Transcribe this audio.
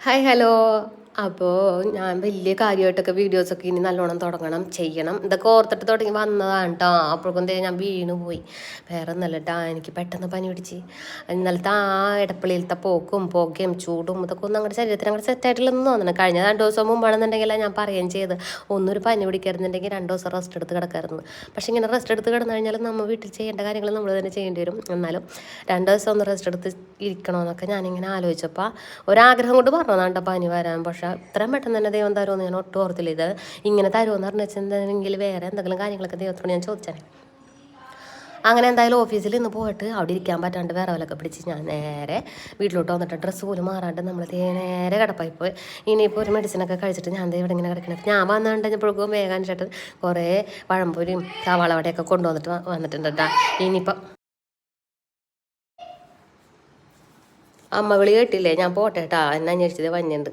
Hi hello. അപ്പോൾ ഞാൻ വലിയ കാര്യമായിട്ടൊക്കെ വീഡിയോസൊക്കെ ഇനി നല്ലോണം ചെയ്യണം. ഇതൊക്കെ ഓർത്തിട്ട് തുടങ്ങി വന്നതാണ് കേട്ടോ. അപ്പോഴേക്കും ഞാൻ വീണു പോയി. വേറെ ഒന്നല്ല കേട്ടോ, എനിക്ക് പെട്ടെന്ന് പനി പിടിച്ച്. ഇന്നലത്തെ ആ ഇടപ്പള്ളിയിലത്തെ പുകയും ചൂടും ഇതൊക്കെ ഒന്നും അങ്ങോട്ട് ശരീരത്തിന് അങ്ങോട്ട് സെറ്റായിട്ടില്ലെന്ന് തോന്നണം. കഴിഞ്ഞ 2 ദിവസം മുമ്പാണെന്നുണ്ടെങ്കിൽ ഞാൻ പറയുകയും ചെയ്ത് ഒന്നൊരു പനി പിടിക്കരുന്നുണ്ടെങ്കിൽ 2 ദിവസം റെസ്റ്റ് എടുത്ത് കിടക്കായിരുന്നു. പക്ഷേ ഇങ്ങനെ റെസ്റ്റ് എടുത്ത് കിടന്നു കഴിഞ്ഞാൽ നമ്മൾ വീട്ടിൽ ചെയ്യേണ്ട കാര്യങ്ങൾ നമ്മൾ തന്നെ ചെയ്യേണ്ടി വരും. എന്നാലും 2 ദിവസം ഒന്ന് റെസ്റ്റ് എടുത്ത് ഇരിക്കണമെന്നൊക്കെ ഞാനിങ്ങനെ ആലോചിച്ചപ്പോൾ ഒരാഗ്രഹം കൊണ്ട് പറഞ്ഞതാണ് കേട്ടോ പനി വരാൻ. പക്ഷേ ഇത്രയും പെട്ടെന്ന് തന്നെ ദൈവം തരുമെന്ന് ഞാൻ ഒട്ടും ഓർത്തില്ല. ഇത് ഇങ്ങനെ തരുമെന്ന് പറഞ്ഞു വെച്ചിട്ടുണ്ടെങ്കിൽ വേറെ എന്തെങ്കിലും കാര്യങ്ങളൊക്കെ ദൈവത്തോട് ഞാൻ ചോദിച്ചാൽ. അങ്ങനെ എന്തായാലും ഓഫീസിൽ ഇന്ന് പോയിട്ട് അവിടെ ഇരിക്കാൻ പറ്റാണ്ട് വിറവലൊക്കെ പിടിച്ച് ഞാൻ നേരെ വീട്ടിലോട്ട് വന്നിട്ട് ഡ്രസ്സ് പോലും മാറാണ്ട് നമ്മൾ നേരെ കിടപ്പായി പോയി. ഇനിയിപ്പോൾ ഒരു മെഡിസിനൊക്കെ കഴിച്ചിട്ട് ഞാൻ ഇവിടെ ഇങ്ങനെ കിടക്കുന്നത്. ഞാൻ വന്നിട്ടുണ്ടെപ്പോഴേക്കും വേഗം ചേട്ടൻ കുറേ പഴംപൊരിയും സവാള വടയൊക്കെ കൊണ്ടുവന്നിട്ട് വന്നിട്ടുണ്ട് കേട്ടോ. ഇനിയിപ്പം അമ്മ വിളി കേട്ടില്ലേ, ഞാൻ പോട്ടെ കേട്ടാ, എന്നെ അന്വേഷിച്ചത് വഞ്ഞുണ്ട്.